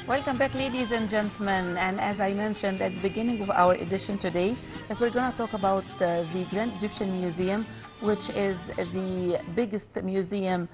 Welcome back, ladies and gentlemen. And as I mentioned at the beginning of our edition today, that we're going to talk about the Grand Egyptian Museum, which is the biggest museum,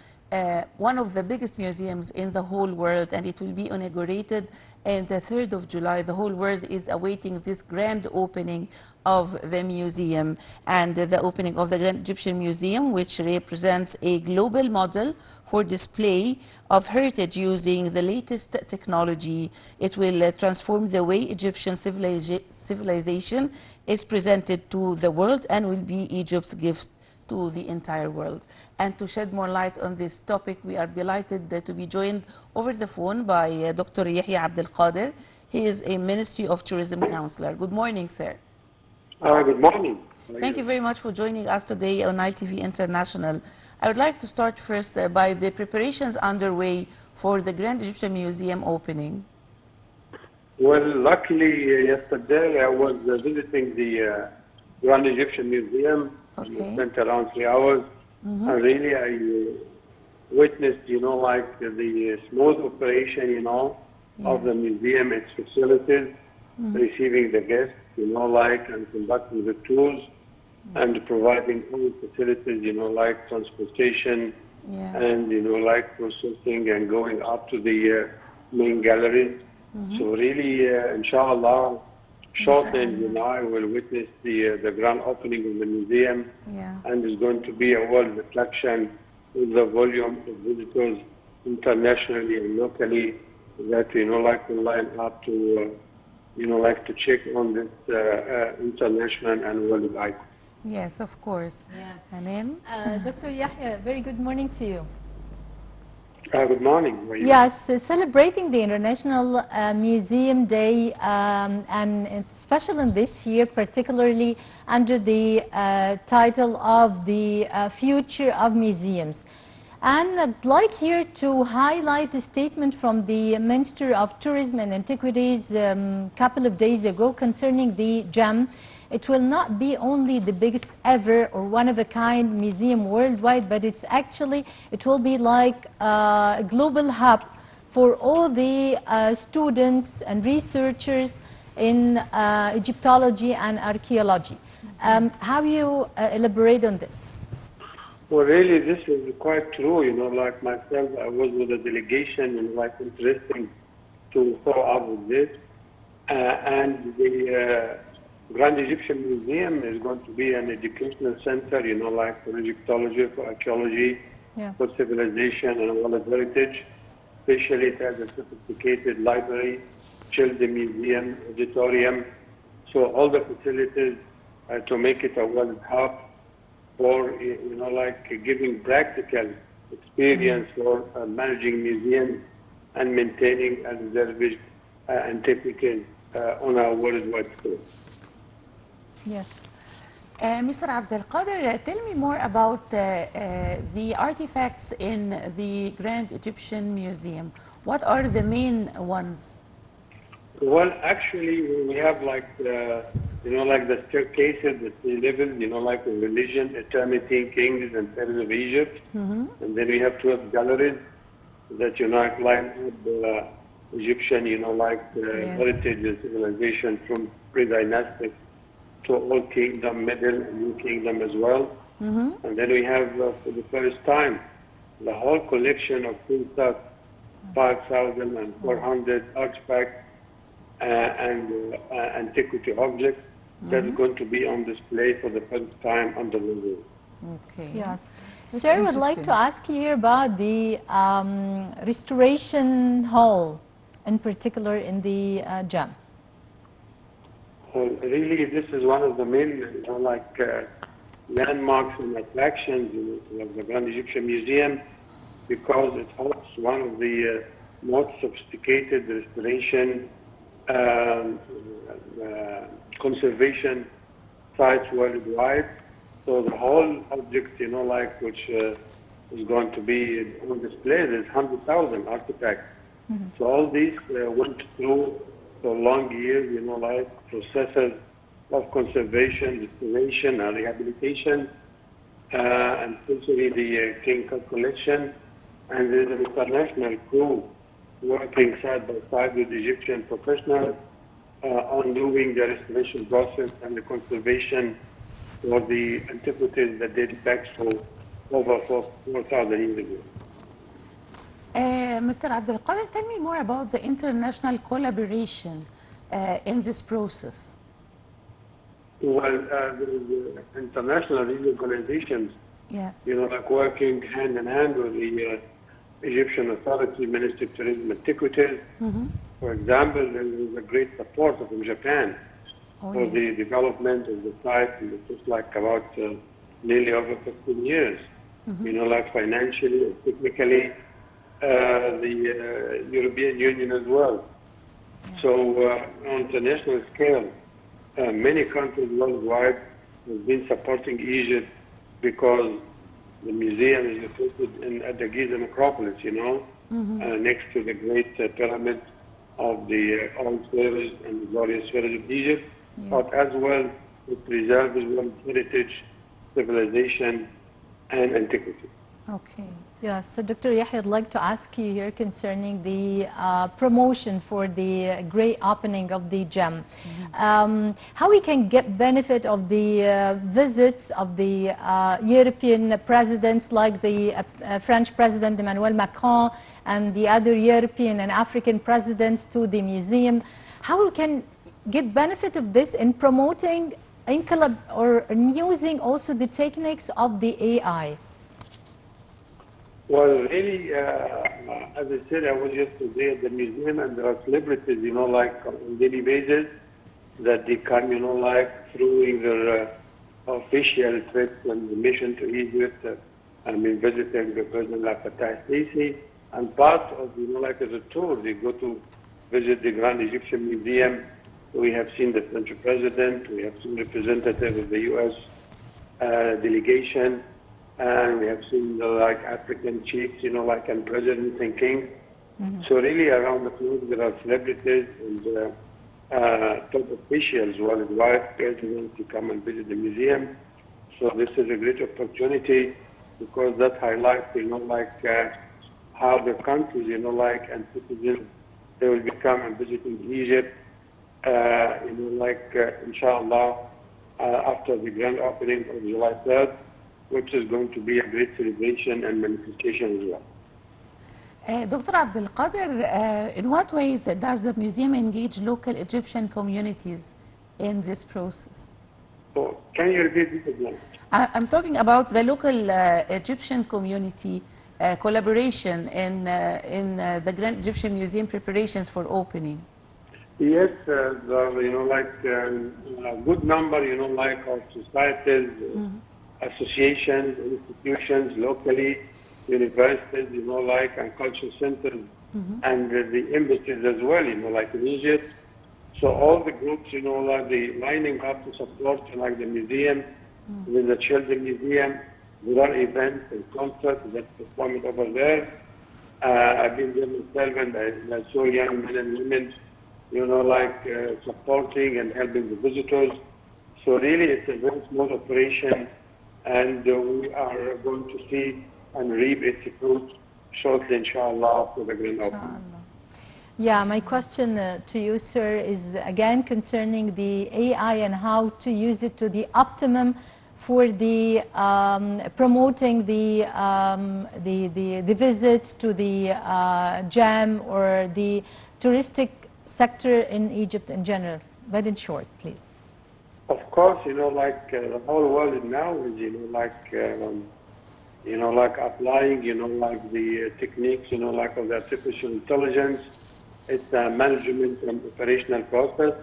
one of the biggest museums in the whole world, and it will be inaugurated on the 3rd of July. The whole world is awaiting this grand opening of the museum, and the opening of the Grand Egyptian Museum, which represents a global model for display of heritage using the latest technology. It will transform the way Egyptian civilization is presented to the world and will be Egypt's gift to the entire world. And to shed more light on this topic, we are delighted to be joined over the phone by Dr. Yehia Abdel Qader. He is a Ministry of Tourism counselor. Good morning, sir. Good morning. Thank you very much for joining us today on ITV International. I would like to start first by the preparations underway for the Grand Egyptian Museum opening. Well, luckily yesterday I was visiting the Grand Egyptian Museum. Okay. I spent around 3 hours. And really I witnessed, like the smooth operation, of the museum, its facilities, receiving the guests, and conducting the tours. And providing all facilities, like transportation and, like processing and going up to the main galleries. So really, inshallah, shortly, I will witness the grand opening of the museum. And it's going to be a world reflection with the volume of visitors internationally and locally that, like will line up to, like to check on this international and world icon. Yes, of course. Yeah. Dr. Yehia, very good morning to you. Good morning. Yes, celebrating the International Museum Day, and it's special in this year, particularly under the title of the Future of Museums. And I'd like here to highlight a statement from the Minister of Tourism and Antiquities a couple of days ago concerning the GEM. It will not be only the biggest ever or one-of-a-kind museum worldwide, but it will be like a global hub for all the students and researchers in Egyptology and archaeology. How do you elaborate on this? Well, really, this is quite true. Like myself, I was with a delegation, and like interesting to follow up with this. And the Grand Egyptian Museum is going to be an educational center, like for Egyptology, for archaeology, for civilization and world heritage. Especially it has a sophisticated library, children's museum, auditorium. So all the facilities to make it a world hub for, like giving practical experience for managing museums and maintaining and preserving antiquities on a worldwide scale. Yes. Mr. Abdel Qader, tell me more about the artifacts in the Grand Egyptian Museum. What are the main ones? Well, actually, we have like, like the staircases, the 3 levels, like the religion, eternity, kings and pharaohs of Egypt. And then we have 12 galleries that unite the Egyptian, heritage and civilization from pre-dynastic to Old Kingdom, Middle and New Kingdom as well. And then we have, for the first time, the whole collection of 5,400 artifacts and antiquity objects that is going to be on display for the first time under the roof. Okay. Yes. Sir, I would like to ask you here about the restoration hall, in particular in the GEM. Well, really, this is one of the main, landmarks and attractions of the Grand Egyptian Museum because it hosts one of the most sophisticated restoration conservation sites worldwide. So the whole object, which is going to be on display, there's 100,000 artifacts. So all these went through for long years, processes of conservation, restoration, and rehabilitation, and especially the King collection. And there's an international crew working side by side with Egyptian professionals on doing the restoration process and the conservation for the antiquities that date back to over 4,000 years ago. Mr. Abdel, tell me more about the international collaboration in this process. Well, there is international organizations, yes, like working hand in hand with the Egyptian Authority, Ministry of Tourism and Antiquities. For example, there is a great support from Japan for the development of the site, and it was like about nearly over 15 years, like financially, technically, the European Union as well. So on international scale, many countries worldwide have been supporting Egypt because the museum is located at the Giza necropolis, next to the great pyramid of the old pharaohs and the glorious pharaohs of Egypt, but as well it preserves world heritage, civilization, and antiquity. Okay. Yes, so Dr. Yehia, I'd like to ask you here concerning the promotion for the great opening of the gem. How we can get benefit of the visits of the European presidents like the French President Emmanuel Macron and the other European and African presidents to the museum. How we can get benefit of this in promoting or in using also the techniques of the AI? Well, really, as I said, I was yesterday at the museum, and there are celebrities, like on a daily basis, that they come, like through their official trips and the mission to Egypt. Visiting the President like Fatah Sisi, and part of, like as a tour, they go to visit the Grand Egyptian Museum. We have seen the French President, we have seen representatives of the U.S. Delegation, and we have seen like African chiefs, like and presidents and kings. So really around the globe there are celebrities and top officials worldwide presidents to come and visit the museum. So this is a great opportunity because that highlights, how the countries, and citizens, they will become and visiting Egypt, inshallah, after the grand opening of July 3rd. Which is going to be a great celebration and manifestation as well. Dr. Abdel Qader, in what ways does the museum engage local Egyptian communities in this process? So, can you repeat this again? I'm talking about the local Egyptian community collaboration in the Grand Egyptian Museum preparations for opening. Yes, there are, a good number, of societies, associations, institutions locally, universities, and cultural centers, and the embassies as well, like in Egypt. So all the groups, they lining up to support, the museum, with the Children's Museum. There are events and concerts that performed over there. I've been there myself, and I saw young men and women, supporting and helping the visitors. So really, it's a very small operation. And we are going to see and reap its fruit shortly, inshallah, for the grand opening. Yeah, my question to you, sir, is again concerning the AI and how to use it to the optimum for the promoting the visits to the gem or the touristic sector in Egypt in general. But in short, please. Of course, the whole world now is, applying, the techniques, of the artificial intelligence. It's a management and operational process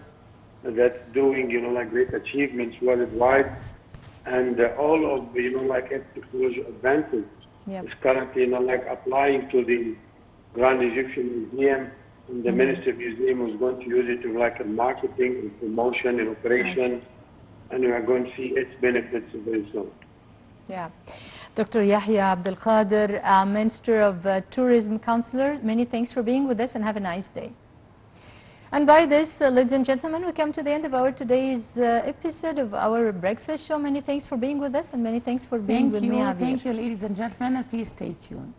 that's doing, great achievements worldwide. And all of the, technology advances is currently, applying to the Grand Egyptian Museum. And the Ministry of Museum is going to use it to marketing and promotion and operation, and we are going to see its benefits very soon. Yeah. Dr. Yehia Abdel Qader, Minister of Tourism Counselor, many thanks for being with us and have a nice day. And by this, ladies and gentlemen, we come to the end of our today's episode of our breakfast show. Many thanks for being with us and many thanks for being with me, Javier. Thank you, ladies and gentlemen, and please stay tuned.